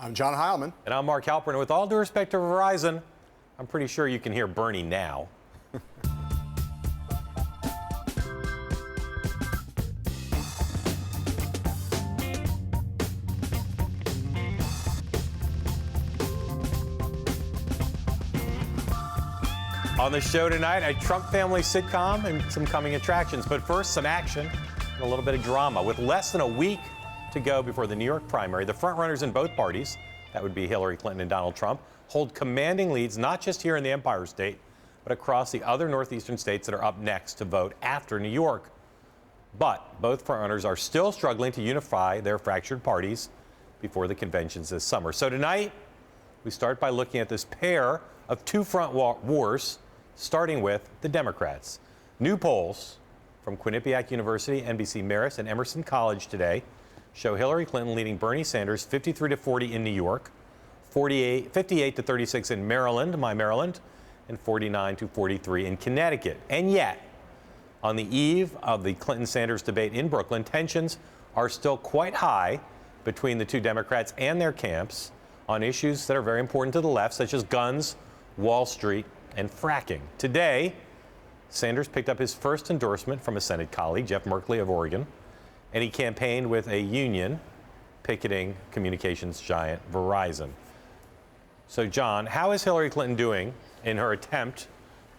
I'm John Heilemann. And I'm Mark Halperin. With all due respect to Verizon, I'm pretty sure you can hear Bernie now. On the show tonight, a Trump family sitcom and some coming attractions. But first, some action and a little bit of drama. With less than a week to go before the New York primary, the frontrunners in both parties, that would be Hillary Clinton and Donald Trump, hold commanding leads not just here in the Empire State, but across the other northeastern states that are up next to vote after New York. But both frontrunners are still struggling to unify their fractured parties before the conventions this summer. So tonight, we start by looking at this pair of two front wars, starting with the Democrats. New polls from Quinnipiac University, NBC Marist, and Emerson College today show Hillary Clinton leading Bernie Sanders 53-40 in New York, 58-36 in Maryland, my Maryland, and 49-43 in Connecticut. And yet, on the eve of the Clinton-Sanders debate in Brooklyn, tensions are still quite high between the two Democrats and their camps on issues that are very important to the left, such as guns, Wall Street, and fracking. Today, Sanders picked up his first endorsement from a Senate colleague, Jeff Merkley of Oregon, and he campaigned with a union picketing communications giant Verizon. So, John, how is Hillary Clinton doing in her attempt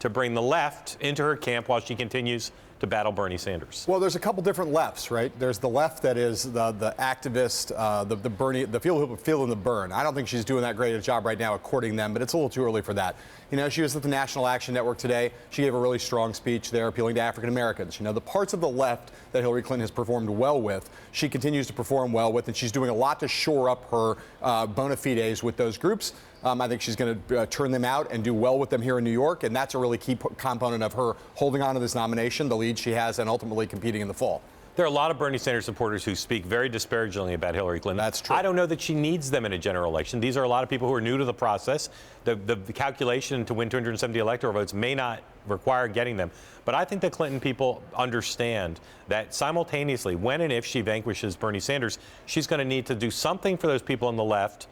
to bring the left into her camp while she continues to battle Bernie Sanders? Well, there's a couple different lefts, right? There's the left that is the activist, the Bernie, the feeling the burn. I don't think she's doing that great a job right now, according to them, but it's a little too early for that. You know, she was at the National Action Network today. She gave a really strong speech there, appealing to African Americans. You know, the parts of the left that Hillary Clinton has performed well with, she continues to perform well with, and she's doing a lot to shore up her bona fides with those groups. I think she's going to turn them out and do well with them here in New York, and that's a really key component of her holding on to this nomination, the lead she has, and ultimately competing in the fall. There are a lot of Bernie Sanders supporters who speak very disparagingly about Hillary Clinton. That's true. I don't know that she needs them in a general election. These are a lot of people who are new to the process. The calculation to win 270 electoral votes may not require getting them. But I think the Clinton people understand that simultaneously, when and if she vanquishes Bernie Sanders, she's going to need to do something for those people on the left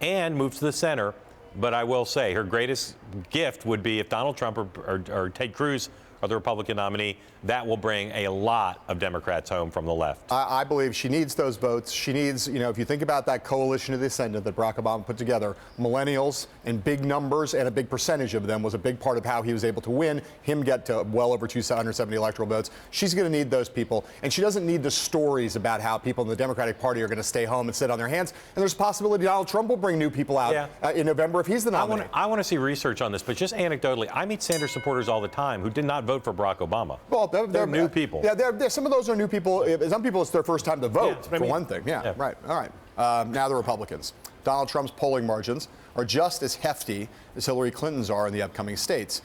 and move to the center. But I will say her greatest gift would be if Donald Trump or Ted Cruz are the Republican nominee. That will bring a lot of Democrats home from the left. I believe she needs those votes. She needs, you know, if you think about that coalition of the ascendant that Barack Obama put together, millennials in big numbers and a big percentage of them was a big part of how he was able to win, him get to well over 270 electoral votes. She's going to need those people. And she doesn't need the stories about how people in the Democratic Party are going to stay home and sit on their hands. And there's a possibility Donald Trump will bring new people out in November if he's the nominee. I want to see research on this, but just anecdotally, I meet Sanders supporters all the time who did not vote for Barack Obama. Well, they're new people. Yeah, some of those are new people. Some people, it's their first time to vote, for one thing. Yeah, right. All right. Now the Republicans. Donald Trump's polling margins are just as hefty as Hillary Clinton's are in the upcoming states.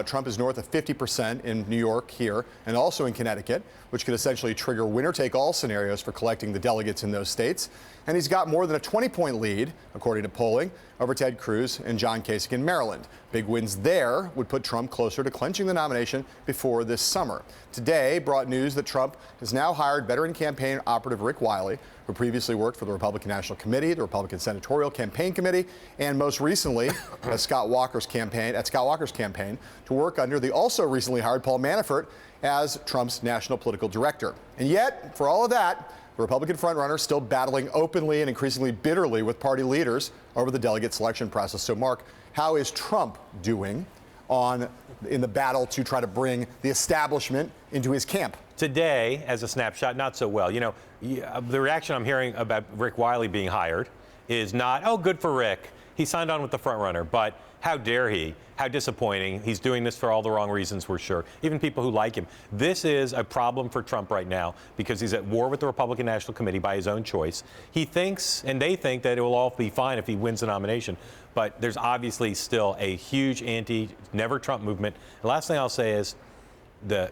Trump is north of 50% in New York here and also in Connecticut, which could essentially trigger winner-take-all scenarios for collecting the delegates in those states. And he's got more than a 20-point lead, according to polling, over Ted Cruz and John Kasie in Maryland. Big wins there would put Trump closer to clinching the nomination before this summer. Today brought news that Trump has now hired veteran campaign operative Rick Wiley, who previously worked for the Republican National Committee, the Republican Senatorial Campaign Committee, and most recently at Scott Walker's campaign, to work under the also recently hired Paul Manafort as Trump's national political director. And yet, for all of that, the Republican frontrunner still battling openly and increasingly bitterly with party leaders over the delegate selection process. So, Mark, how is Trump doing in the battle to try to bring the establishment into his camp? Today, as a snapshot, not so well. You know, the reaction I'm hearing about Rick Wiley being hired is not, oh, good for Rick. He signed on with the frontrunner, but how dare he? How disappointing. He's doing this for all the wrong reasons, we're sure. Even people who like him. This is a problem for Trump right now because he's at war with the Republican National Committee by his own choice. He thinks, and they think, that it will all be fine if he wins the nomination. But there's obviously still a huge anti-never Trump movement. The last thing I'll say is there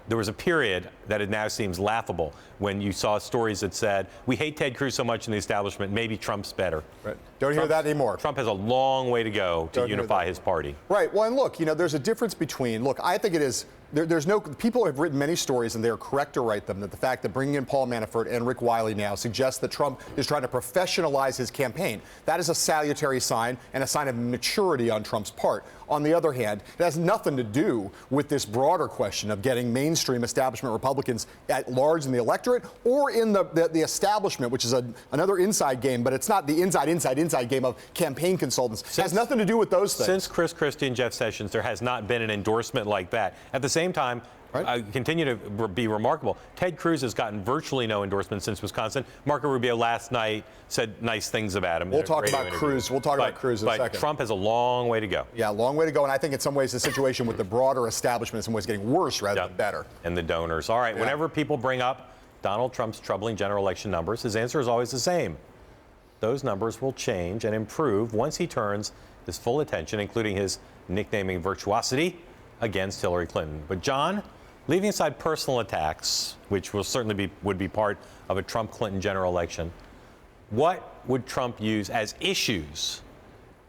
was a period that it now seems laughable when you saw stories that said, we hate Ted Cruz so much in the establishment, maybe Trump's better. Right. Don't hear that anymore. Trump has a long way to go to unify his party. Right. Well, and look, there's a difference between, I think it is, there's no, people have written many stories, and they're correct to write them, that the fact that bringing in Paul Manafort and Rick Wiley now suggests that Trump is trying to professionalize his campaign. That is a salutary sign and a sign of maturity on Trump's part. On the other hand, it has nothing to do with this broader question of getting mainstream establishment Republicans at large in the electorate or in the establishment, which is another inside game, but it's not the inside game of campaign consultants. It has nothing to do with those things. Since Chris Christie and Jeff Sessions, there has not been an endorsement like that. At the same time, continue to be remarkable. Ted Cruz has gotten virtually no endorsement since Wisconsin. Marco Rubio last night said nice things about him. We'll talk about Cruz. We'll talk about Cruz in a second. But Trump has a long way to go. Yeah, a long way to go. And I think in some ways the situation with the broader establishment is in some ways getting worse rather than better. And the donors. All right, whenever people bring up Donald Trump's troubling general election numbers, his answer is always the same. Those numbers will change and improve once he turns his full attention, including his nicknaming virtuosity, against Hillary Clinton. But John, leaving aside personal attacks, which will certainly would be part of a Trump-Clinton general election, what would Trump use as issues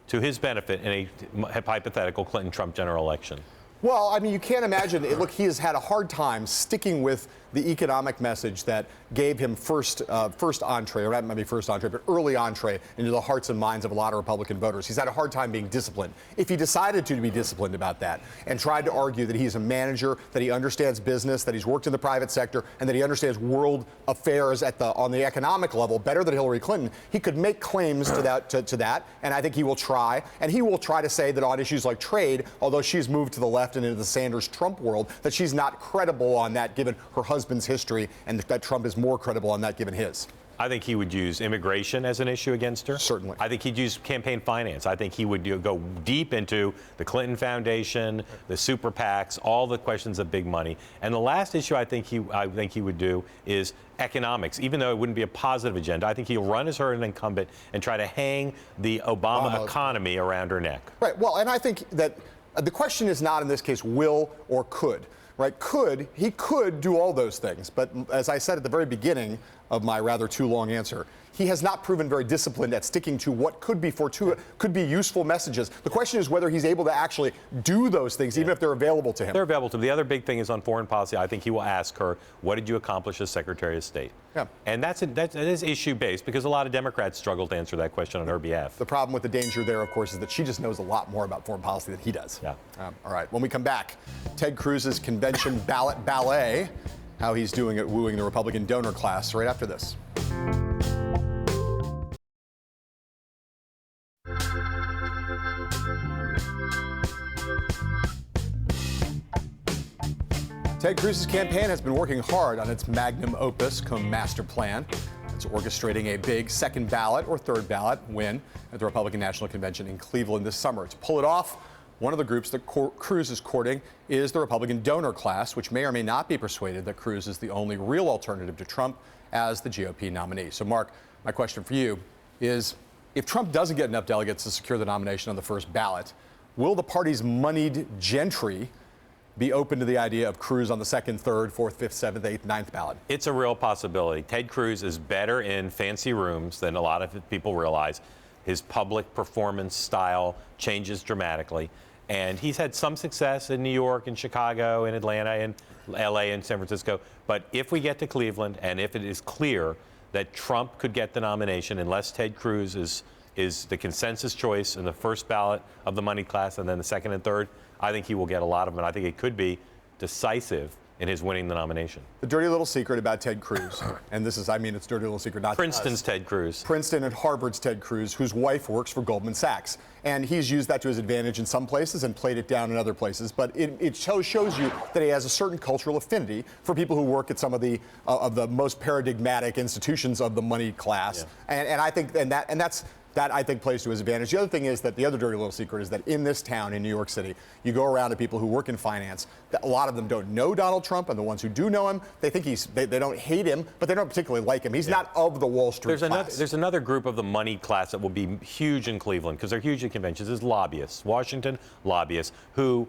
to his benefit in a hypothetical Clinton-Trump general election? Well, I mean, you can't imagine. Look, he has had a hard time sticking with the economic message that gave him first entree, or not maybe first entree, but early entree into the hearts and minds of a lot of Republican voters. He's had a hard time being disciplined. If he decided to be disciplined about that and tried to argue that he's a manager, that he understands business, that he's worked in the private sector, and that he understands world affairs on the economic level better than Hillary Clinton, he could make claims to that, and I think he will try. And he will try to say that on issues like trade, although she's moved to the left and into the Sanders-Trump world, that she's not credible on that given her husband's history, and that Trump is more credible on that given his. I think he would use immigration as an issue against her. Certainly. I think he'd use campaign finance. I think he would go deep into the Clinton Foundation, the super PACs, all the questions of big money. And the last issue I think he would do is economics. Even though it wouldn't be a positive agenda, I think he'll run as her an incumbent and try to hang the Obama economy around her neck. Right. Well, and I think that the question is not in this case will or could. Right? He could do all those things. But as I said at the very beginning of my rather too long answer, he has not proven very disciplined at sticking to what could be useful messages. The question is whether he's able to actually do those things, even if they're available to him. They're available to him. The other big thing is on foreign policy. I think he will ask her, what did you accomplish as Secretary of State? Yeah. And that is issue-based, because a lot of Democrats struggle to answer that question on her behalf. The problem with the danger there, of course, is that she just knows a lot more about foreign policy than he does. Yeah. All right. When we come back, Ted Cruz's convention ballot ballet, how he's doing at wooing the Republican donor class, right after this. Ted Cruz's campaign has been working hard on its magnum opus, cum master plan. It's orchestrating a big second ballot or third ballot win at the Republican National Convention in Cleveland this summer. To pull it off, one of the groups that Cruz is courting is the Republican donor class, which may or may not be persuaded that Cruz is the only real alternative to Trump as the GOP nominee. So, Mark, my question for you is, if Trump doesn't get enough delegates to secure the nomination on the first ballot, will the party's moneyed gentry be open to the idea of Cruz on the second, third, fourth, fifth, seventh, eighth, ninth ballot? It's a real possibility. Ted Cruz is better in fancy rooms than a lot of people realize. His public performance style changes dramatically. And he's had some success in New York and Chicago and Atlanta and LA and San Francisco. But if we get to Cleveland, and if it is clear that Trump could get the nomination unless Ted Cruz is the consensus choice in the first ballot of the money class and then the second and third, I think he will get a lot of them. And I think it could be decisive in his winning the nomination. The dirty little secret about Ted Cruz, and this is, I mean, it's dirty little secret, not Princeton's Ted Cruz. Princeton and Harvard's Ted Cruz, whose wife works for Goldman Sachs. And he's used that to his advantage in some places and played it down in other places. But it shows you that he has a certain cultural affinity for people who work at some of the most paradigmatic institutions of the money class. Yeah. And I think, that I think plays to his advantage. The other thing is that the other dirty little secret is that in this town, in New York City, you go around to people who work in finance. A lot of them don't know Donald Trump, and the ones who do know him, they think they don't hate him, but they don't particularly like him. He's not of the Wall Street class. There's another group of the money class that will be huge in Cleveland, because they're huge at conventions, is lobbyists, Washington lobbyists, who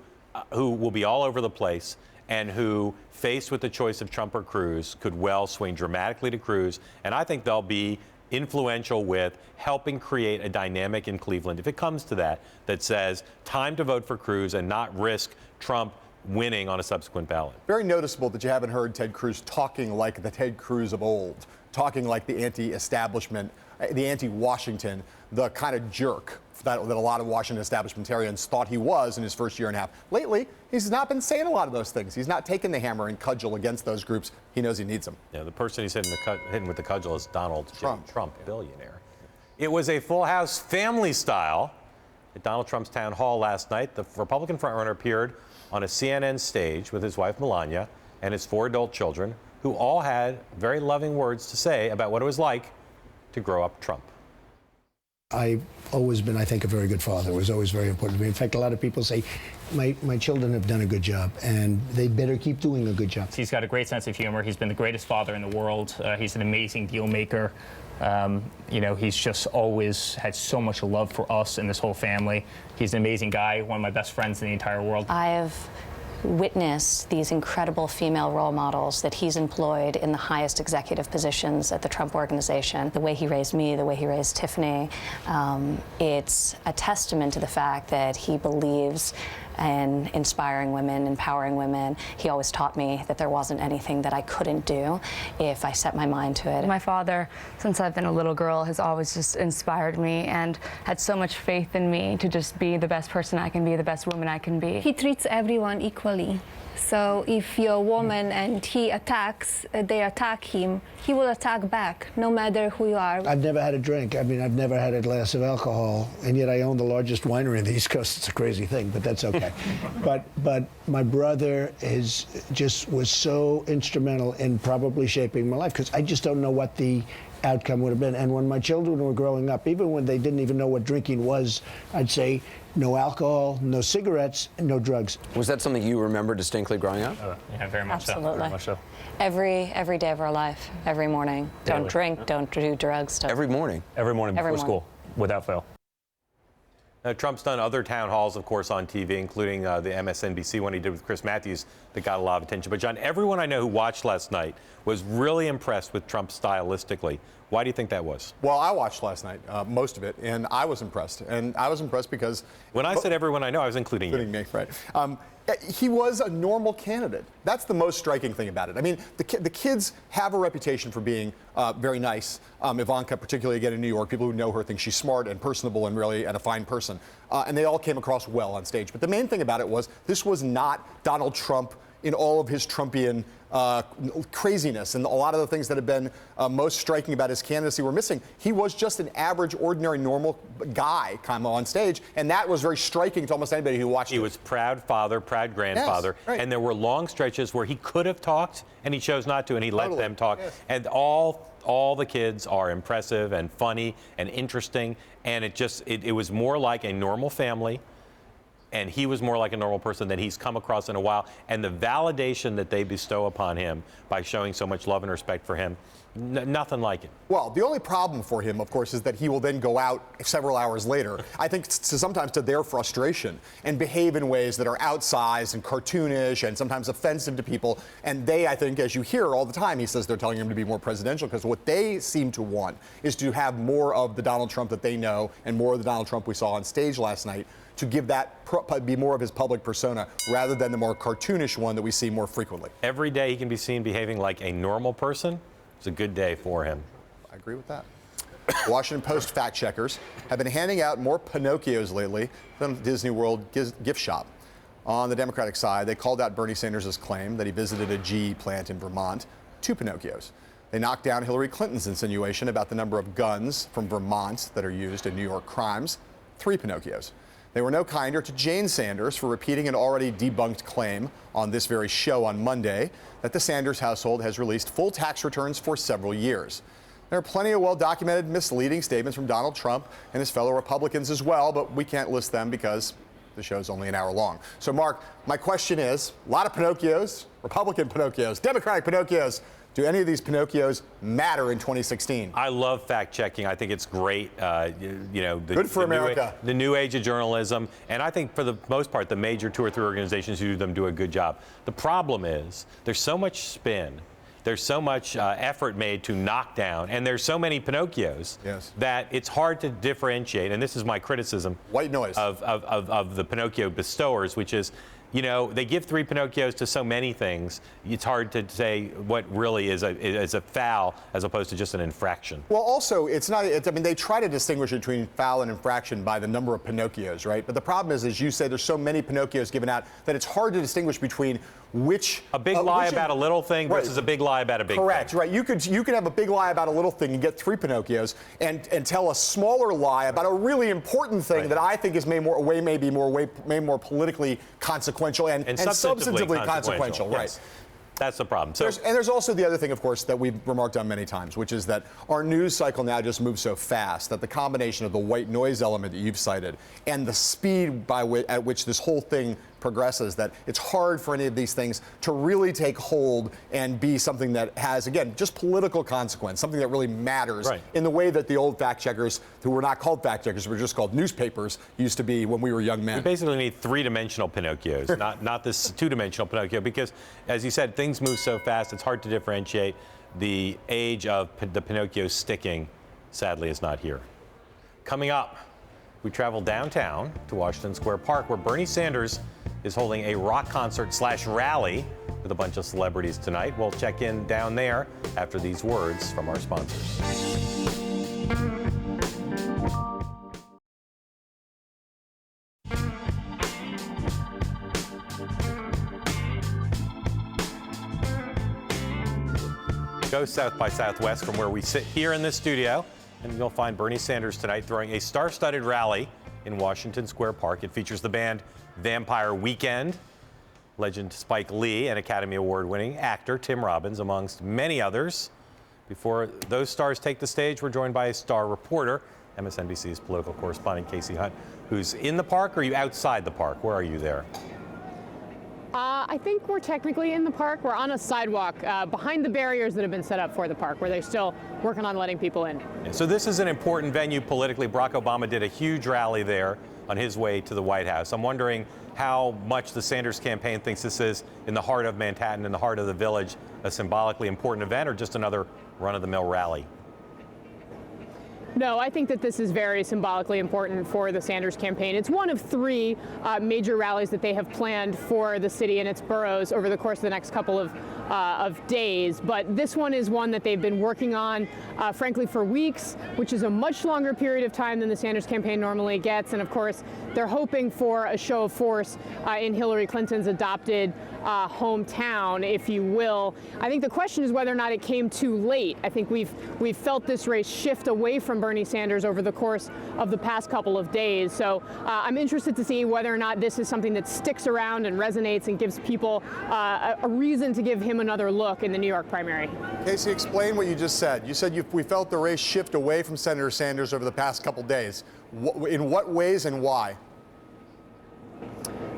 will be all over the place. and who, faced with the choice of Trump or Cruz, could well swing dramatically to Cruz. And I think they'll be influential with helping create a dynamic in Cleveland, if it comes to that, that says time to vote for Cruz and not risk Trump winning on a subsequent ballot. Very noticeable that you haven't heard Ted Cruz talking like the Ted Cruz of old, talking like the anti-establishment, the anti-Washington, the kind of jerk that a lot of Washington establishmentarians thought he was in his first year and a half. Lately, he's not been saying a lot of those things. He's not taking the hammer and cudgel against those groups. He knows he needs them. Yeah, the person he's hitting with the cudgel is Donald Trump, billionaire. It was a full house family style at Donald Trump's town hall last night. The Republican frontrunner appeared on a CNN stage with his wife Melania and his 4 adult children, who all had very loving words to say about what it was like to grow up Trump. I've always been, I think, a very good father. It was always very important to me. In fact, a lot of people say, my children have done a good job, and they better keep doing a good job. He's got a great sense of humor. He's been the greatest father in the world. He's an amazing deal maker. He's just always had so much love for us and this whole family. He's an amazing guy, one of my best friends in the entire world. I have witnessed these incredible female role models that he's employed in the highest executive positions at the Trump organization. The way he raised me, the way he raised Tiffany, it's a testament to the fact that he believes in inspiring women, empowering women. He always taught me that there wasn't anything that I couldn't do if I set my mind to it. My father, since I've been a little girl, has always just inspired me and had so much faith in me to just be the best person I can be, the best woman I can be. He treats everyone equally. So if you're a woman and he attacks, they attack him, he will attack back, no matter who you are. I've never had a drink. I mean, I've never had a glass of alcohol, and yet I own the largest winery in the East Coast. It's a crazy thing, but that's okay. but my brother was so instrumental in probably shaping my life, because I just don't know what the outcome would have been. And when my children were growing up, even when they didn't even know what drinking was, I'd say no alcohol, no cigarettes, and no drugs. Was that something you remember distinctly growing up? Yeah, very much Absolutely. so. Very much so. Every day of our life, every morning. Daily. Don't drink, don't do drugs. Every morning? Every morning before school, without fail. Now, Trump's done other town halls, of course, on TV, including the MSNBC one he did with Chris Matthews that got a lot of attention. But, John, everyone I know who watched last night was really impressed with Trump stylistically. Why do you think that was? Well, I watched last night, most of it, and I was impressed. And I was impressed because... When I said everyone I know, I was including you. Me, right. He was a normal candidate. That's the most striking thing about it. I mean, the kids have a reputation for being very nice. Ivanka, particularly again in New York, people who know her think she's smart and personable and really a fine person. And they all came across well on stage. But the main thing about it was this was not Donald Trump in all of his Trumpian craziness, and a lot of the things that have been most striking about his candidacy were missing. He was just an average, ordinary, normal guy kind of on stage, and that was very striking to almost anybody who watched it. He was proud father, proud grandfather, yes, right. And there were long stretches where he could have talked, and he chose not to, and he let them talk. Yes. And all the kids are impressive and funny and interesting, and it was more like a normal family. And he was more like a normal person than he's come across in a while. And the validation that they bestow upon him by showing so much love and respect for him, nothing like it. Well, the only problem for him, of course, is that he will then go out several hours later, I think sometimes to their frustration, and behave in ways that are outsized and cartoonish and sometimes offensive to people. And they, I think, as you hear all the time, he says they're telling him to be more presidential, because what they seem to want is to have more of the Donald Trump that they know and more of the Donald Trump we saw on stage last night, to give that be more of his public persona rather than the more cartoonish one that we see more frequently. Every day he can be seen behaving like a normal person. It's a good day for him. I agree with that. Washington Post fact checkers have been handing out more Pinocchios lately than Disney World gift shop. On the Democratic side, they called out Bernie Sanders' claim that he visited a GE plant in Vermont. 2 Pinocchios. They knocked down Hillary Clinton's insinuation about the number of guns from Vermont that are used in New York crimes. 3 Pinocchios. They were no kinder to Jane Sanders for repeating an already debunked claim on this very show on Monday that the Sanders household has released full tax returns for several years. There are plenty of well-documented misleading statements from Donald Trump and his fellow Republicans as well, but we can't list them because the show's only an hour long. So, Mark, my question is, a lot of Pinocchios, Republican Pinocchios, Democratic Pinocchios. Do any of these Pinocchios matter in 2016? I love fact-checking. I think it's great. Good for America. The new age of journalism. And I think for the most part, the major 2 or 3 organizations who do them do a good job. The problem is there's so much spin. There's so much effort made to knock down, and there's so many Pinocchios that it's hard to differentiate. And this is my criticism white noise of the Pinocchio bestowers, which is, they give 3 Pinocchios to so many things. It's hard to say what really is a foul as opposed to just an infraction. Well, also, it's not. I mean, they try to distinguish between foul and infraction by the number of Pinocchios, right? But the problem is, as you say, there's so many Pinocchios given out that it's hard to distinguish between which a big lie about a little thing versus a big lie about a big thing. Correct, right? You could have a big lie about a little thing and get 3 Pinocchios, and tell a smaller lie about a really important thing that I think is way more politically consequential and substantively consequential. Yes. Right. That's the problem. There's also the other thing, of course, that we've remarked on many times, which is that our news cycle now just moves so fast that the combination of the white noise element that you've cited and the speed at which this whole thing progresses, that it's hard for any of these things to really take hold and be something that has, again, just political consequence, something that really matters in the way that the old fact checkers, who were not called fact checkers, were just called newspapers, used to be when we were young men. We basically need 3-dimensional Pinocchios, not this 2-dimensional Pinocchio, because, as you said, things move so fast, it's hard to differentiate. The age of the Pinocchio sticking, sadly, is not here. Coming up, we travel downtown to Washington Square Park, where Bernie Sanders is holding a rock concert/rally with a bunch of celebrities tonight. We'll check in down there after these words from our sponsors. Go South by Southwest from where we sit here in this studio, and you'll find Bernie Sanders tonight throwing a star-studded rally in Washington Square Park. It features the band Vampire Weekend, legend Spike Lee, and Academy Award-winning actor Tim Robbins, amongst many others. Before those stars take the stage, we're joined by a star reporter, MSNBC's political correspondent Kasie Hunt, who's in the park. Or are you outside the park? Where are you there? I think we're technically in the park. We're on a sidewalk behind the barriers that have been set up for the park, where they're still working on letting people in. So this is an important venue politically. Barack Obama did a huge rally there on his way to the White House. I'm wondering how much the Sanders campaign thinks this is, in the heart of Manhattan, in the heart of the Village, a symbolically important event, or just another run-of-the-mill rally? No, I think that this is very symbolically important for the Sanders campaign. It's one of 3 major rallies that they have planned for the city and its boroughs over the course of the next couple of days. But this one is one that they've been working on, frankly, for weeks, which is a much longer period of time than the Sanders campaign normally gets. And of course, they're hoping for a show of force in Hillary Clinton's adopted hometown, if you will. I think the question is whether or not it came too late. I think we've felt this race shift away from Bernie Sanders over the course of the past couple of days. So I'm interested to see whether or not this is something that sticks around and resonates and gives people a reason to give him another look in the New York primary. Kasie, explain what you just said. You said we felt the race shift away from Senator Sanders over the past couple days. In what ways and why?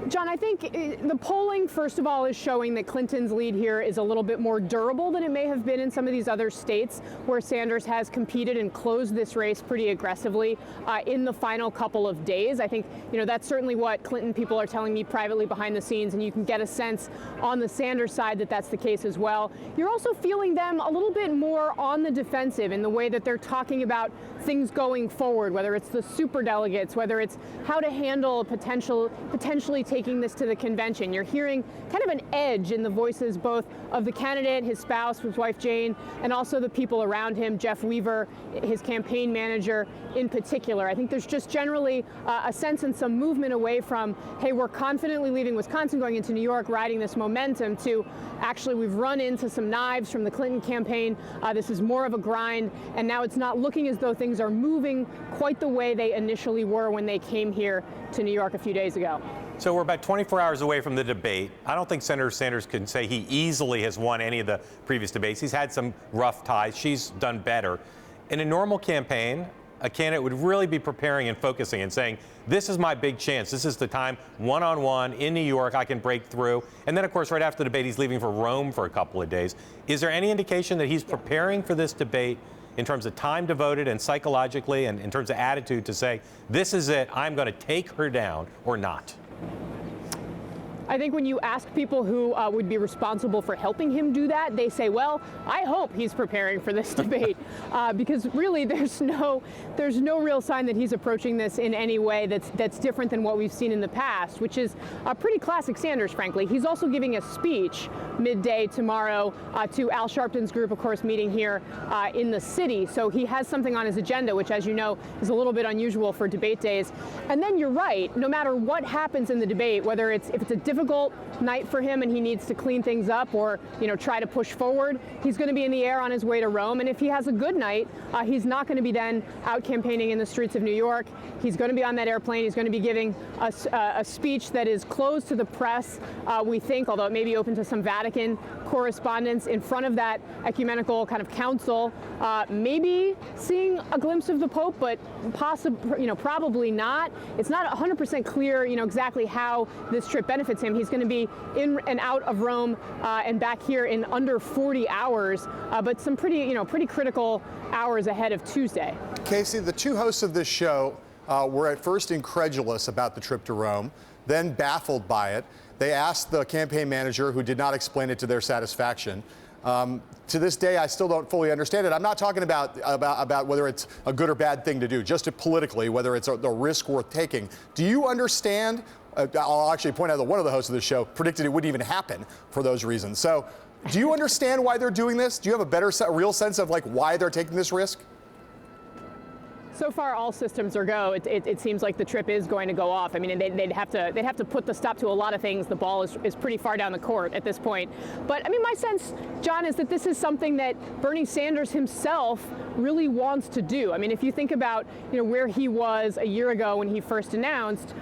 John, I think the polling, first of all, is showing that Clinton's lead here is a little bit more durable than it may have been in some of these other states where Sanders has competed and closed this race pretty aggressively in the final couple of days. I think, that's certainly what Clinton people are telling me privately behind the scenes, and you can get a sense on the Sanders side that that's the case as well. You're also feeling them a little bit more on the defensive in the way that they're talking about things going forward, whether it's the superdelegates, whether it's how to handle potentially taking this to the convention. You're hearing kind of an edge in the voices both of the candidate, his spouse, his wife Jane, and also the people around him, Jeff Weaver, his campaign manager in particular. I think there's just generally a sense and some movement away from, hey, we're confidently leaving Wisconsin, going into New York, riding this momentum, to actually we've run into some knives from the Clinton campaign. This is more of a grind, and now it's not looking as though things are moving quite the way they initially were when they came here to New York a few days ago. So we're about 24 hours away from the debate. I don't think Senator Sanders can say he easily has won any of the previous debates. He's had some rough ties. She's done better. In a normal campaign, a candidate would really be preparing and focusing and saying, this is my big chance. This is the time, one-on-one in New York, I can break through. And then, of course, right after the debate, he's leaving for Rome for a couple of days. Is there any indication that he's preparing for this debate in terms of time devoted and psychologically and in terms of attitude to say, this is it, I'm going to take her down, or not? I think when you ask people who would be responsible for helping him do that, they say, well, I hope he's preparing for this debate, because really there's no real sign that he's approaching this in any way that's different than what we've seen in the past, which is pretty classic Sanders, frankly. He's also giving a speech midday tomorrow to Al Sharpton's group, of course, meeting here in the city. So he has something on his agenda, which, as you know, is a little bit unusual for debate days. And then you're right, no matter what happens in the debate, whether if it's a difficult night for him and he needs to clean things up or try to push forward, he's going to be in the air on his way to Rome. And if he has a good night, he's not going to be then out campaigning in the streets of New York. He's going to be on that airplane. He's going to be giving a speech that is closed to the press, we think, although it may be open to some Vatican correspondence, in front of that ecumenical kind of council, maybe seeing a glimpse of the Pope, but probably not. It's not 100% clear, exactly how this trip benefits him. He's going to be in and out of Rome and back here in under 40 hours, but some pretty critical hours ahead of Tuesday. Kasie, the two hosts of this show were at first incredulous about the trip to Rome, then baffled by it. They asked the campaign manager, who did not explain it to their satisfaction. To this day, I still don't fully understand it. I'm not talking about whether it's a good or bad thing to do, just politically, whether it's a risk worth taking. Do you understand? I'll actually point out that one of the hosts of the show predicted it wouldn't even happen for those reasons. So do you understand why they're doing this? Do you have a real sense of why they're taking this risk? So far, all systems are go. It seems like the trip is going to go off. I mean, they'd have to put the stop to a lot of things. The ball is pretty far down the court at this point. But I mean, my sense, John, is that this is something that Bernie Sanders himself really wants to do. I mean, if you think about where he was a year ago when he first announced,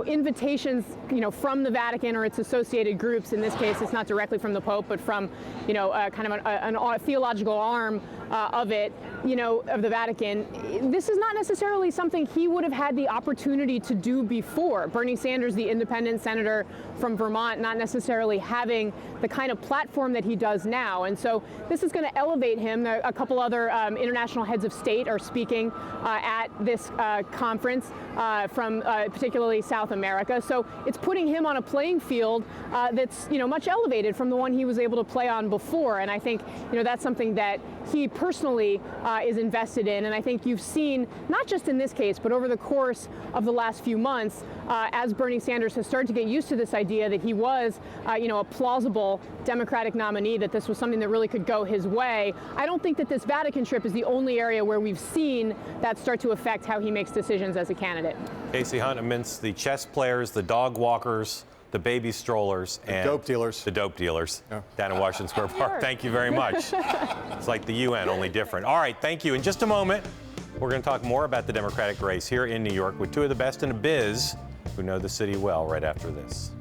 invitations from the Vatican or its associated groups. In this case, it's not directly from the Pope, but from kind of a theological arm of it, of the Vatican. This is not necessarily something he would have had the opportunity to do before. Bernie Sanders, the independent senator from Vermont, not necessarily having the kind of platform that he does now. And so this is going to elevate him. A couple other international heads of state are speaking at this conference from particularly South America. So it's putting him on a playing field that's much elevated from the one he was able to play on before. And I think that's something that he personally is invested in. And I think you've seen, not just in this case, but over the course of the last few months, as Bernie Sanders has started to get used to this idea that he was, a plausible Democratic nominee, that this was something that really could go his way. I don't think that this Vatican trip is the only area where we've seen that start to affect how he makes decisions as a candidate. Kasie Hunt, amidst the chess players, the dog walkers, the baby strollers, and dope dealers. The dope dealers down in Washington Square Park. Thank you very much. It's like the UN, only different. All right, thank you. In just a moment, we're going to talk more about the Democratic race here in New York with two of the best in the biz who know the city well right after this.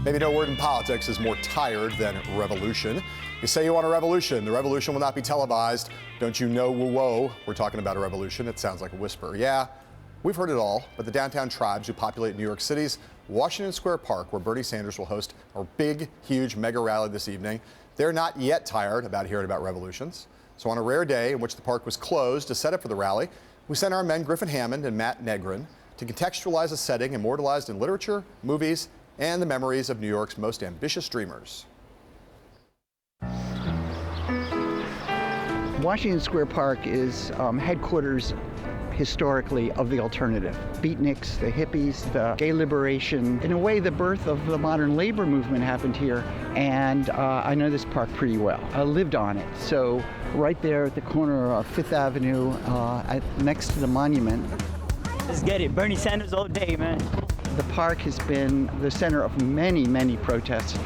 Maybe no word in politics is more tired than revolution. You say you want a revolution. The revolution will not be televised. Don't you know, whoa, we're talking about a revolution. It sounds like a whisper. Yeah, we've heard it all, but the downtown tribes who populate New York City's Washington Square Park, where Bernie Sanders will host a big, huge mega rally this evening, they're not yet tired about hearing about revolutions. So on a rare day in which the park was closed to set up for the rally, we sent our men Griffin Hammond and Matt Negrin to contextualize a setting immortalized in literature, movies, and the memories of New York's most ambitious dreamers. Washington Square Park is headquarters historically of the alternative. Beatniks, the hippies, the gay liberation. In a way, the birth of the modern labor movement happened here, and I know this park pretty well. I lived on it, so right there at the corner of Fifth Avenue, next to the monument. Let's get it. Bernie Sanders all day, man. The park has been the center of many, many protests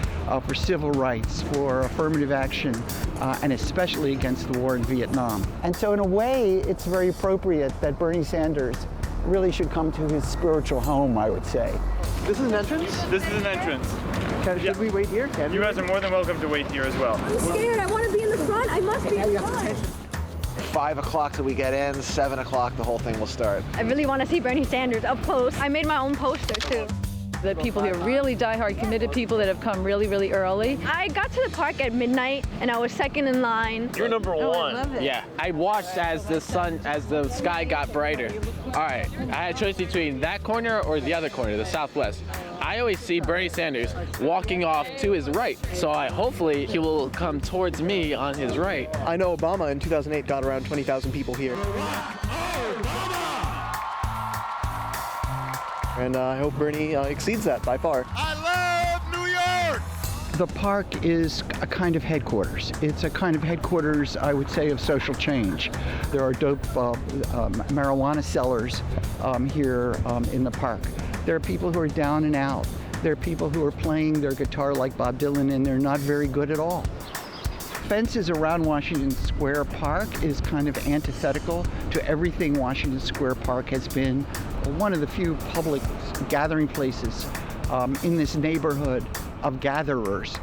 for civil rights, for affirmative action, and especially against the war in Vietnam. And so in a way, it's very appropriate that Bernie Sanders really should come to his spiritual home, I would say. This is an entrance? This is an entrance. Should we wait here? You guys are more than welcome to wait here as well. I'm scared. I want to be in the front. I must be in the front. 5 o'clock till we get in, 7 o'clock the whole thing will start. I really want to see Bernie Sanders up close. I made my own poster too. The people here, really diehard, committed people that have come really, really early. I got to the park at midnight and I was second in line. You're number one. I love it. Yeah, I watched as the sky got brighter. All right, I had a choice between that corner or the other corner, the southwest. I always see Bernie Sanders walking off to his right, so hopefully he will come towards me on his right. I know Obama in 2008 got around 20,000 people here. And I hope Bernie exceeds that by far. I love New York! The park is a kind of headquarters. It's a kind of headquarters, I would say, of social change. There are dope marijuana sellers here in the park. There are people who are down and out. There are people who are playing their guitar like Bob Dylan, and they're not very good at all. Fences around Washington Square Park is kind of antithetical to everything Washington Square Park has been one of the few public gathering places in this neighborhood of gatherers.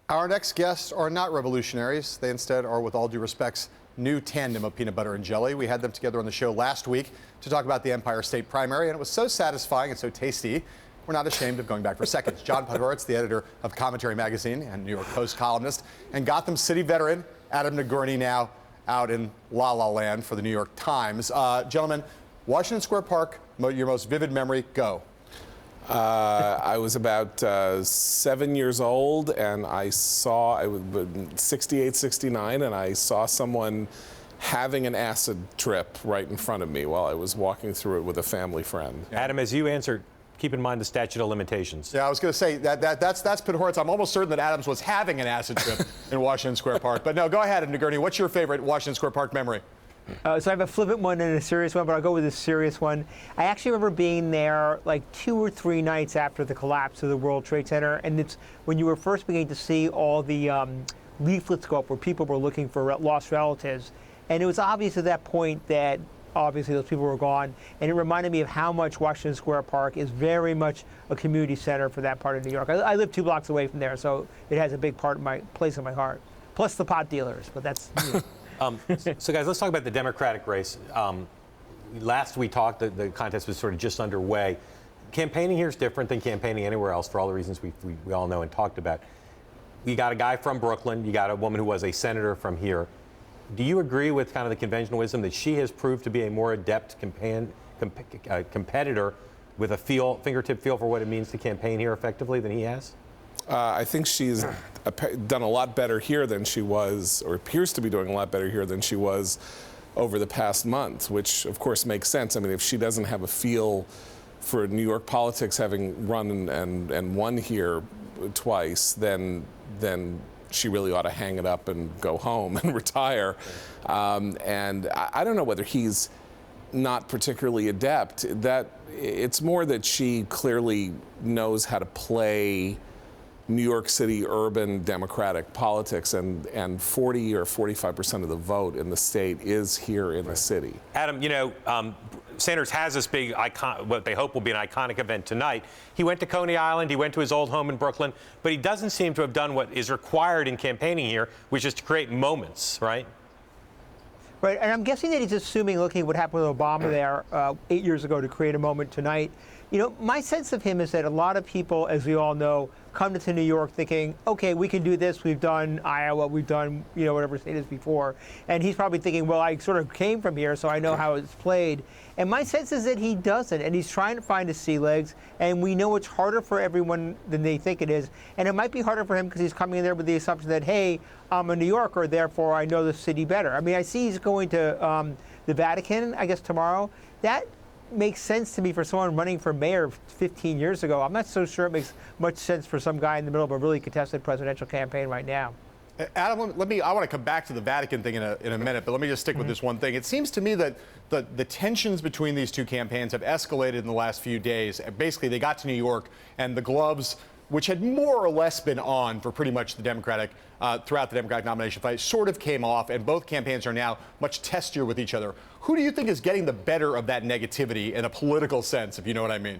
Our next guests are not revolutionaries. They instead are, with all due respects, new tandem of peanut butter and jelly. We had them together on the show last week to talk about the Empire State primary, and it was so satisfying and so tasty, we're not ashamed of going back for seconds. John Podhoretz, the editor of Commentary Magazine and New York Post columnist, and Gotham City veteran Adam Nagourney, now out in La La Land for the New York Times. Gentlemen, Washington Square Park, your most vivid memory, go. I was about 7 years old, and I was 68, 69, and I saw someone having an acid trip right in front of me while I was walking through it with a family friend. Adam, as you answered, keep in mind the statute of limitations. Yeah, I was going to say that's Podhoretz. I'm almost certain that Adams was having an acid trip in Washington Square Park. But no, go ahead, Nagourney. What's your favorite Washington Square Park memory? So I have a flippant one and a serious one, but I'll go with a serious one. I actually remember being there like 2 or 3 nights after the collapse of the World Trade Center, and it's when you were first beginning to see all the leaflets go up where people were looking for lost relatives. And it was obvious at that point that obviously those people were gone, and it reminded me of how much Washington Square Park is very much a community center for that part of New York. I live 2 blocks away from there, so it has a big place in my heart. Plus the pot dealers, but that's... So guys, let's talk about the Democratic race. Last we talked, the contest was sort of just underway. Campaigning here is different than campaigning anywhere else for all the reasons we all know and talked about. You got a guy from Brooklyn, you got a woman who was a senator from here. Do you agree with kind of the conventional wisdom that she has proved to be a more adept competitor with a fingertip feel for what it means to campaign here effectively than he has? I think she's done a lot better here than she was, or appears to be doing a lot better here than she was over the past month, which of course makes sense. I mean, if she doesn't have a feel for New York politics, having run and won here twice, then she really ought to hang it up and go home and retire. And I don't know whether he's not particularly adept. That it's more that she clearly knows how to play New York City urban Democratic politics, and 40 or 45% of the vote in the state is here in the city. Adam, you know, Sanders has this big icon, what they hope will be an iconic event tonight. He went to Coney Island, he went to his old home in Brooklyn, but he doesn't seem to have done what is required in campaigning here, which is to create moments, right? Right, and I'm guessing that he's assuming, looking at what happened with Obama there 8 years ago, to create a moment tonight. You know, my sense of him is that a lot of people, as we all know, come to New York thinking, okay, we can do this. We've done Iowa, we've done, you know, whatever state is before. And he's probably thinking, well, I sort of came from here, so I know how it's played. And my sense is that he doesn't, and he's trying to find his sea legs. And we know it's harder for everyone than they think it is. And it might be harder for him because he's coming in there with the assumption that, hey, I'm a New Yorker, therefore I know the city better. I mean, I see he's going to the Vatican, I guess, tomorrow. That makes sense to me for someone running for mayor 15 years ago. I'm not so sure it makes much sense for some guy in the middle of a really contested presidential campaign right now. Adam, I want to come back to the Vatican thing in a minute, but let me just stick with this one thing. It seems to me that the tensions between these two campaigns have escalated in the last few days. Basically, they got to New York, and the gloves, which had more or less been on for pretty much the Democratic, throughout the Democratic nomination fight, sort of came off, and both campaigns are now much testier with each other. Who do you think is getting the better of that negativity in a political sense, if you know what I mean?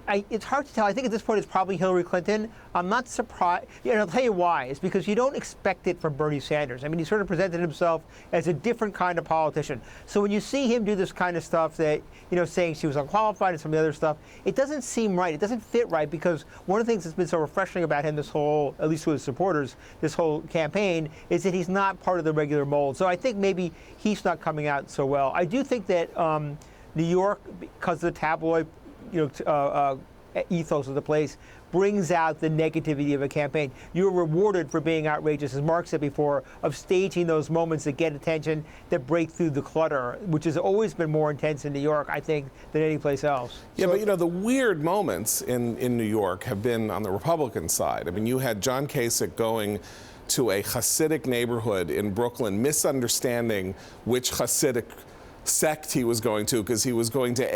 It's hard to tell. I think at this point it's probably Hillary Clinton. I'm not surprised. And I'll tell you why. It's because you don't expect it from Bernie Sanders. I mean, he sort of presented himself as a different kind of politician. So when you see him do this kind of stuff that, saying she was unqualified and some of the other stuff, it doesn't seem right. It doesn't fit right, because one of the things that's been so refreshing about him this whole, at least with his supporters, this whole campaign, is that he's not part of the regular mold. So I think maybe he's not coming out so well. I do think that New York, because of the tabloid ethos of the place, brings out the negativity of a campaign. You're rewarded for being outrageous, as Mark said before, of staging those moments that get attention, that break through the clutter, which has always been more intense in New York, I think, than any place else. Yeah, but the weird moments in New York have been on the Republican side. I mean, you had John Kasich going to a Hasidic neighborhood in Brooklyn, misunderstanding which Hasidic sect he was going to, because he was going to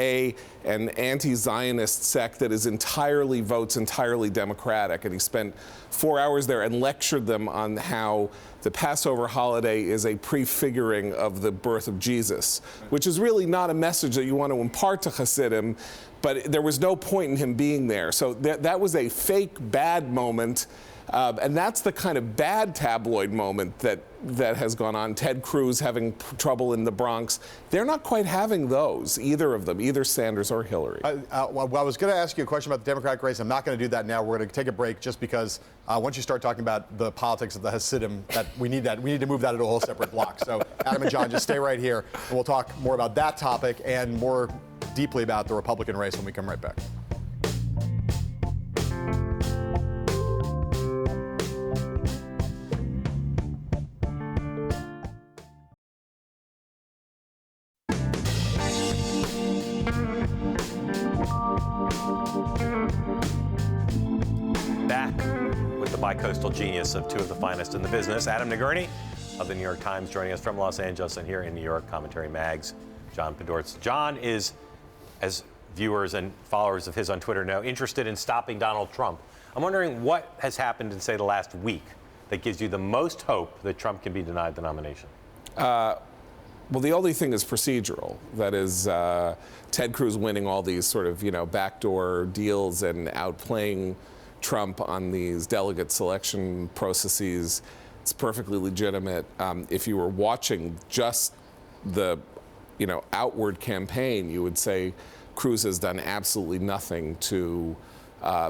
an anti-Zionist sect that votes entirely Democratic, and he spent 4 hours there and lectured them on how the Passover holiday is a prefiguring of the birth of Jesus, which is really not a message that you want to impart to Hasidim, but there was no point in him being there. So that was a fake bad moment. And that's the kind of bad tabloid moment that has gone on. Ted Cruz having trouble in the Bronx. They're not quite having those, either of them, either Sanders or Hillary. I was going to ask you a question about the Democratic race. I'm not going to do that now. We're going to take a break just because once you start talking about the politics of the Hasidim, we need to move that into a whole separate block. So Adam and John, just stay right here, and we'll talk more about that topic and more deeply about the Republican race when we come right back. Back with the bi-coastal genius of two of the finest in the business, Adam Nagourney of the New York Times, joining us from Los Angeles, and here in New York, Commentary Mag's John Podhoretz. John is, as viewers and followers of his on Twitter know, interested in stopping Donald Trump. I'm wondering what has happened in, say, the last week that gives you the most hope that Trump can be denied the nomination. Well, the only thing is procedural. That is, Ted Cruz winning all these sort of, backdoor deals and outplaying Trump on these delegate selection processes. It's perfectly legitimate. If you were watching just the, outward campaign, you would say Cruz has done absolutely nothing to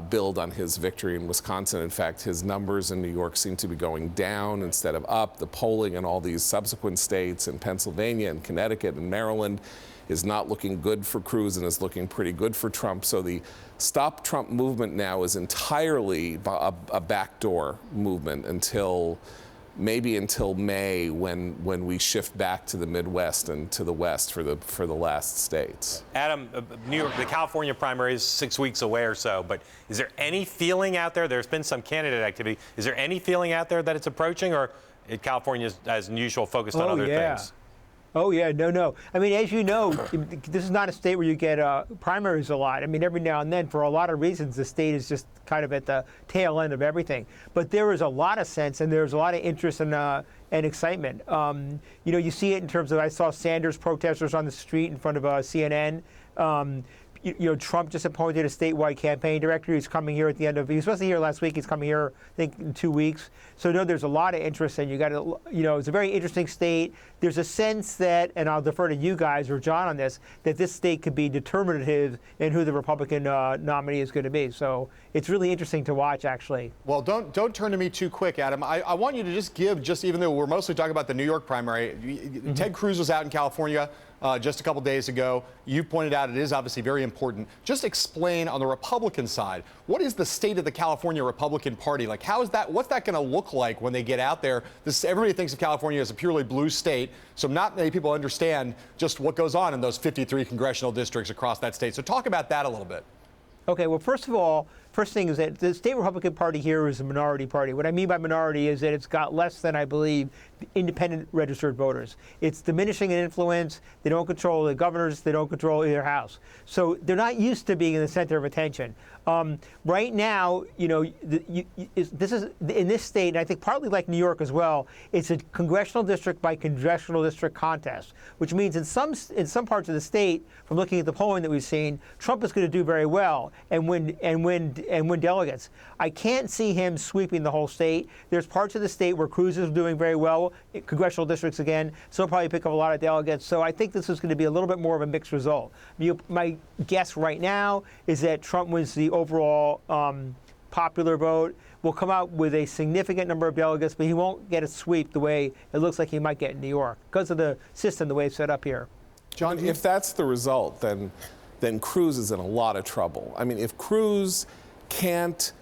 build on his victory in Wisconsin. In fact, his numbers in New York seem to be going down instead of up. The polling in all these subsequent states, in Pennsylvania and Connecticut and Maryland, is not looking good for Cruz and is looking pretty good for Trump. So the Stop Trump movement now is entirely a backdoor movement until May, when we shift back to the Midwest and to the West for the last states. Adam, New York, the California primary is 6 weeks away or so, but is there any feeling out there? There's been some candidate activity. Is there any feeling out there that it's approaching, or is California, as usual, focused on other things? Oh, yeah, no. I mean, as you know, this is not a state where you get primaries a lot. I mean, every now and then, for a lot of reasons, the state is just kind of at the tail end of everything. But there is a lot of sense, and there's a lot of interest and excitement. You see it in terms of, I saw Sanders protesters on the street in front of CNN. Trump just appointed a statewide campaign director. He's coming here at the end of, he was supposed to be here last week. He's coming here, I think, in 2 weeks. So, there's a lot of interest, and it's a very interesting state. There's a sense that, and I'll defer to you guys or John on this, that this state could be determinative in who the Republican nominee is going to be. So it's really interesting to watch, actually. Well, don't turn to me too quick, Adam. I want you to even though we're mostly talking about the New York primary, Ted Cruz was out in California just a couple days ago. You pointed out it is obviously very important. Just explain on the Republican side, what is the state of the California Republican Party? Like, what's that going to look like when they get out there? Everybody thinks of California as a purely blue state, so not many people understand just what goes on in those 53 congressional districts across that state. So talk about that a little bit. Okay, well, first of all, first thing is that the state Republican Party here is a minority party. What I mean by minority is that it's got less than, I believe, independent registered voters. It's diminishing in influence. They don't control the governors. They don't control either house. So they're not used to being in the center of attention. Right now, this is in this state, and I think partly like New York as well, it's a congressional district by congressional district contest, which means in some parts of the state, from looking at the polling that we've seen, Trump is going to do very well and win delegates. I can't see him sweeping the whole state. There's parts of the state where Cruz is doing very well, congressional districts again, so he'll probably pick up a lot of delegates. So I think this is going to be a little bit more of a mixed result. My guess right now is that Trump wins the overall popular vote, will come out with a significant number of delegates, but he won't get a sweep the way it looks like he might get in New York because of the system, the way it's set up here. John, if that's the result, then Cruz is in a lot of trouble. I mean, if Cruz can't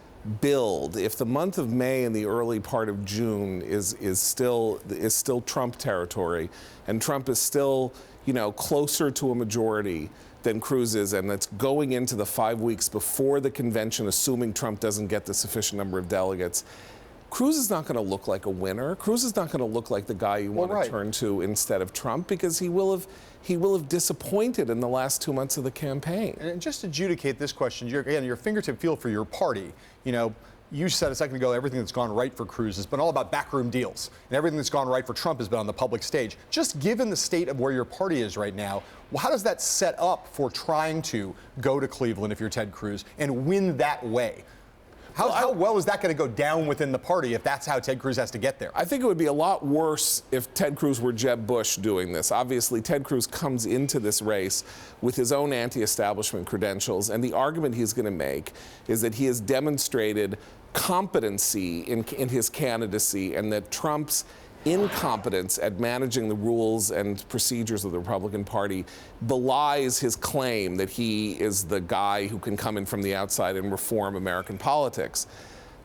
build, if the month of May and the early part of June is still Trump territory, and Trump is still, closer to a majority than Cruz is, and that's going into the 5 weeks before the convention, assuming Trump doesn't get the sufficient number of delegates, Cruz is not going to look like a winner. Cruz is not going to look like the guy you want to turn to instead of Trump, because he will have disappointed in the last 2 months of the campaign. And just to adjudicate this question, your fingertip feel for your party. You said a second ago everything that's gone right for Cruz has been all about backroom deals, and everything that's gone right for Trump has been on the public stage. Just given the state of where your party is right now, how does that set up for trying to go to Cleveland if you're Ted Cruz and win that way? How well is that going to go down within the party if that's how Ted Cruz has to get there? I think it would be a lot worse if Ted Cruz were Jeb Bush doing this. Obviously, Ted Cruz comes into this race with his own anti-establishment credentials, and the argument he's going to make is that he has demonstrated competency in his candidacy, and that Trump's incompetence at managing the rules and procedures of the Republican Party belies his claim that he is the guy who can come in from the outside and reform American politics.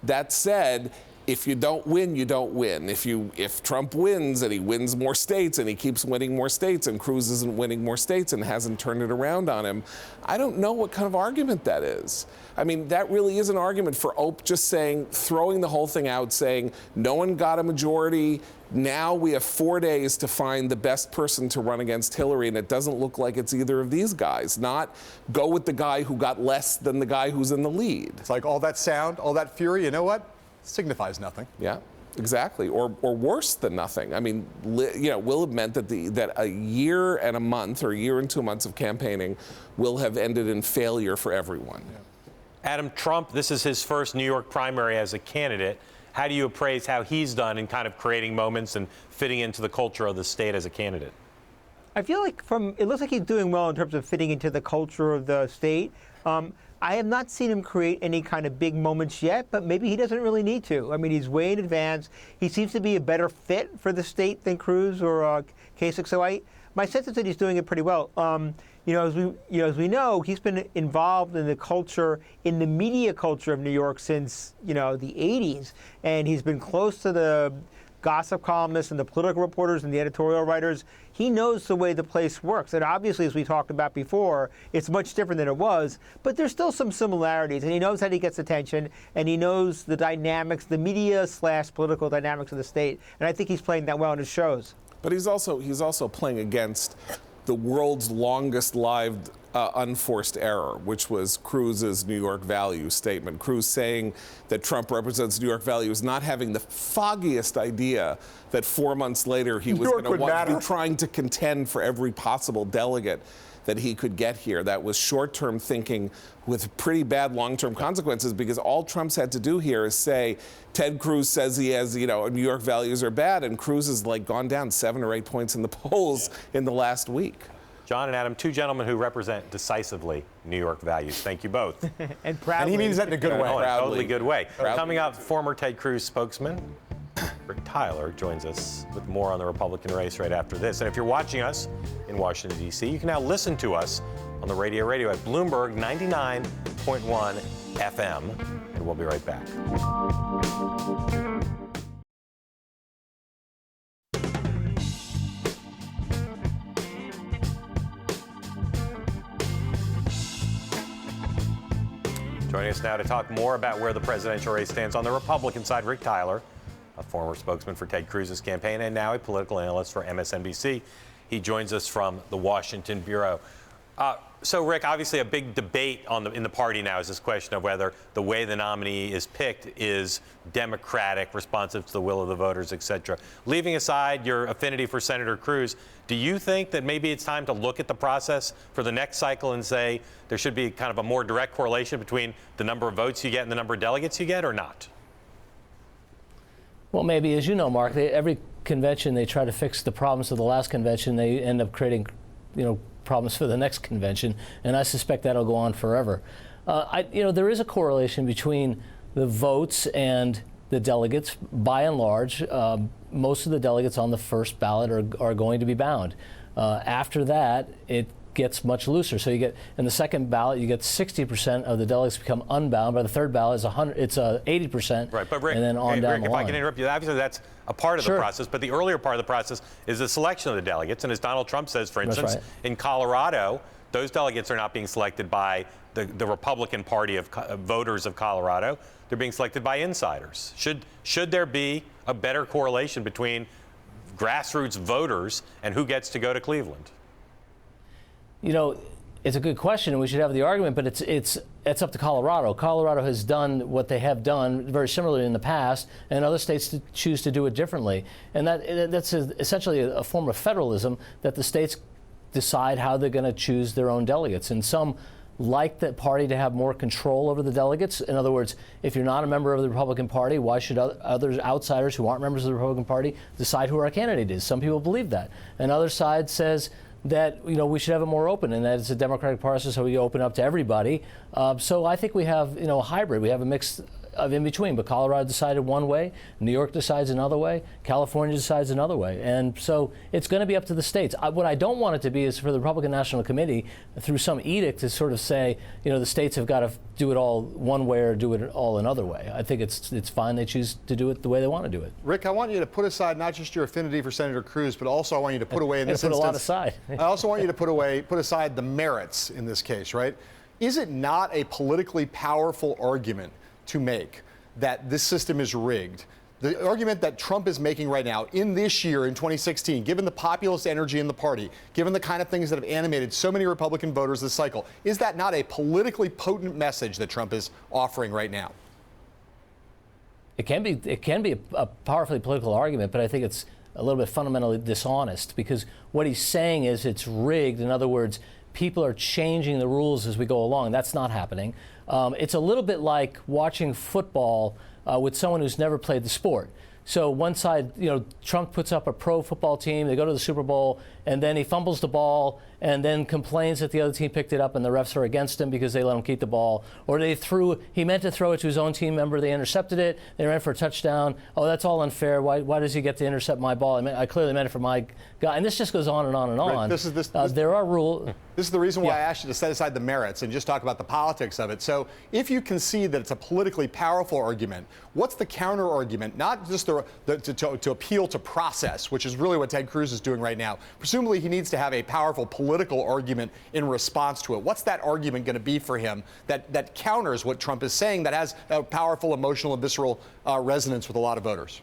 That said, if you don't win, you don't win. If Trump wins and he wins more states and he keeps winning more states and Cruz isn't winning more states and hasn't turned it around on him, I don't know what kind of argument that is. I mean, that really is an argument for just throwing the whole thing out, saying no one got a majority. Now we have 4 days to find the best person to run against Hillary, and it doesn't look like it's either of these guys. Not go with the guy who got less than the guy who's in the lead. It's like all that sound, all that fury, you know what? Signifies nothing. Yeah, exactly. Or worse than nothing. I mean, will have meant that a year and a month or a year and 2 months of campaigning will have ended in failure for everyone. Yeah. Adam, Trump, this is his first New York primary as a candidate. How do you appraise how he's done in kind of creating moments and fitting into the culture of the state as a candidate? I feel like it looks like he's doing well in terms of fitting into the culture of the state. I have not seen him create any kind of big moments yet, but maybe he doesn't really need to. I mean, he's way in advance. He seems to be a better fit for the state than Cruz or Kasich. So my sense is that he's doing it pretty well. As we know, he's been involved in the culture, in the media culture of New York since, the 80s. And he's been close to the gossip columnists and the political reporters and the editorial writers. He knows the way the place works. And obviously, as we talked about before, it's much different than it was. But there's still some similarities. And he knows how he gets attention. And he knows the dynamics, the media/political dynamics of the state. And I think he's playing that well in his shows. But he's also playing against the world's longest-lived unforced error, which was Cruz's New York value statement. Cruz saying that Trump represents New York values, not having the foggiest idea that 4 months later he was going to be trying to contend for every possible delegate that he could get here. That was short-term thinking with pretty bad long-term consequences, because all Trump's had to do here is say, Ted Cruz says he has, New York values are bad, and Cruz has gone down 7 or 8 points in the polls in the last week. John and Adam, two gentlemen who represent decisively New York values. Thank you both. And proudly. And he means that in a good way. Oh, in a totally good way. Proudly. Coming up, former Ted Cruz spokesman Rick Tyler joins us with more on the Republican race right after this. And if you're watching us in Washington, D.C., you can now listen to us on the radio at Bloomberg 99.1 FM. And we'll be right back. Joining us now to talk more about where the presidential race stands on the Republican side, Rick Tyler, a former spokesman for Ted Cruz's campaign and now a political analyst for MSNBC. He joins us from the Washington Bureau. So, Rick, obviously a big debate in the party now is this question of whether the way the nominee is picked is democratic, responsive to the will of the voters, et cetera. Leaving aside your affinity for Senator Cruz, do you think that maybe it's time to look at the process for the next cycle and say there should be kind of a more direct correlation between the number of votes you get and the number of delegates you get, or not? Well, maybe, as you know, Mark, every convention they try to fix the problems of the last convention. They end up creating, problems for the next convention, and I suspect that'll go on forever. There is a correlation between the votes and the delegates. By and large, most of the delegates on the first ballot are going to be bound. After that, it gets much looser. So you get in the second ballot, you get 60% of the delegates become unbound. By the third ballot, it's 80%. Right, but Rick, and then on down Rick, the if line. I can interrupt you, obviously that's a part of the process, but the earlier part of the process is the selection of the delegates. And as Donald Trump says, for instance, in Colorado, those delegates are not being selected by the Republican Party of voters of Colorado. They're being selected by insiders. Should there be a better correlation between grassroots voters and who gets to go to Cleveland? It's a good question, and we should have the argument, but it's up to Colorado. Colorado has done what they have done very similarly in the past, and other states choose to do it differently. And that's essentially a form of federalism, that the states decide how they're going to choose their own delegates. And some like that party to have more control over the delegates. In other words, if you're not a member of the Republican Party, why should other outsiders who aren't members of the Republican Party decide who our candidate is? Some people believe that. And other side says that we should have it more open, and that it's a democratic process, so we open up to everybody. So I think we have a hybrid. We have a mix of in between. But Colorado decided one way, New York decides another way, California decides another way, and so it's going to be up to the states. What I don't want it to be is for the Republican National Committee, through some edict, to sort of say the states have got to do it all one way or do it all another way. I think it's fine they choose to do it the way they want to do it. Rick, I want you to put aside not just your affinity for Senator Cruz, but also I want you to put away in this instance. Put a lot aside. I also want you to put aside the merits in this case, right? Is it not a politically powerful argument to make that this system is rigged? The argument that Trump is making right now in this year, in 2016, given the populist energy in the party, given the kind of things that have animated so many Republican voters this cycle, is that not a politically potent message that Trump is offering right now? It can be a powerfully political argument, but I think it's a little bit fundamentally dishonest, because what he's saying is it's rigged. In other words, people are changing the rules as we go along. That's not happening. It's a little bit like watching football with someone who's never played the sport. So one side, Trump puts up a pro football team, they go to the Super Bowl, and then he fumbles the ball and then complains that the other team picked it up and the refs are against him because they let him keep the ball. Or he meant to throw it to his own team member, they intercepted it, they ran for a touchdown. Oh, that's all unfair. Why does he get to intercept my ball? I clearly meant it for my guy. And this just goes on and on and on. Right, there are rules. This is the reason why I asked you to set aside the merits and just talk about the politics of it. So if you concede that it's a politically powerful argument, what's the counter argument? Not just to appeal to process, which is really what Ted Cruz is doing right now. Presumably he needs to have a powerful political argument in response to it. What's that argument going to be for him that counters what Trump is saying, that has a powerful emotional and visceral resonance with a lot of voters?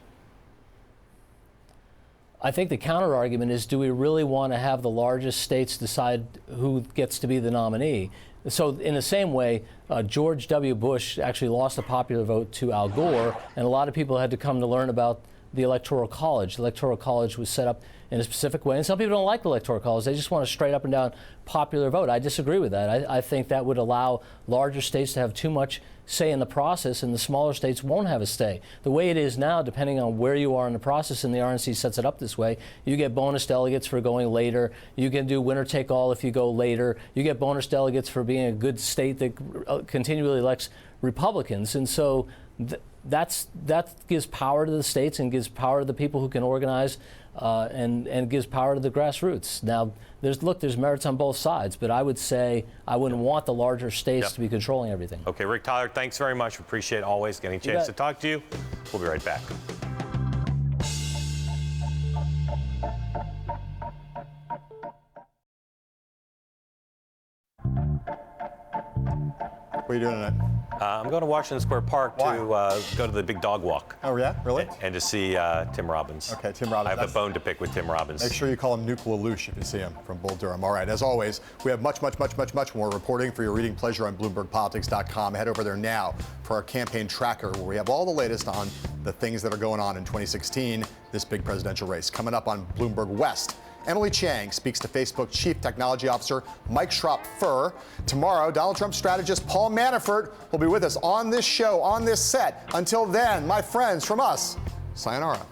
I think the counter argument is, do we really want to have the largest states decide who gets to be the nominee? So in the same way, George W. Bush actually lost a popular vote to Al Gore, and a lot of people had to come to learn about the Electoral College. The Electoral College was set up in a specific way, and some people don't like the Electoral College. They just want a straight up and down popular vote. I disagree with that. I think that would allow larger states to have too much say in the process, and the smaller states won't have a say. The way it is now, depending on where you are in the process, and the RNC sets it up this way, you get bonus delegates for going later. You can do winner take all if you go later. You get bonus delegates for being a good state that continually elects Republicans. And so that gives power to the states and gives power to the people who can organize, and gives power to the grassroots. Now, there's merits on both sides, but I would say I wouldn't want the larger states to be controlling everything. Okay, Rick Tyler, thanks very much. We appreciate always getting a chance to talk to you. We'll be right back. What are you doing tonight? I'm going to Washington Square Park to go to the big dog walk. Oh, yeah? Really? And to see Tim Robbins. Okay, Tim Robbins. I have a bone to pick with Tim Robbins. Make sure you call him Nuke Lelouch if you see him from Bull Durham. All right, as always, we have much more reporting for your reading pleasure on BloombergPolitics.com. Head over there now for our campaign tracker, where we have all the latest on the things that are going on in 2016, this big presidential race. Coming up on Bloomberg West, Emily Chang speaks to Facebook Chief Technology Officer Mike Schropp-Furr. Tomorrow, Donald Trump strategist Paul Manafort will be with us on this show, on this set. Until then, my friends, from us, sayonara.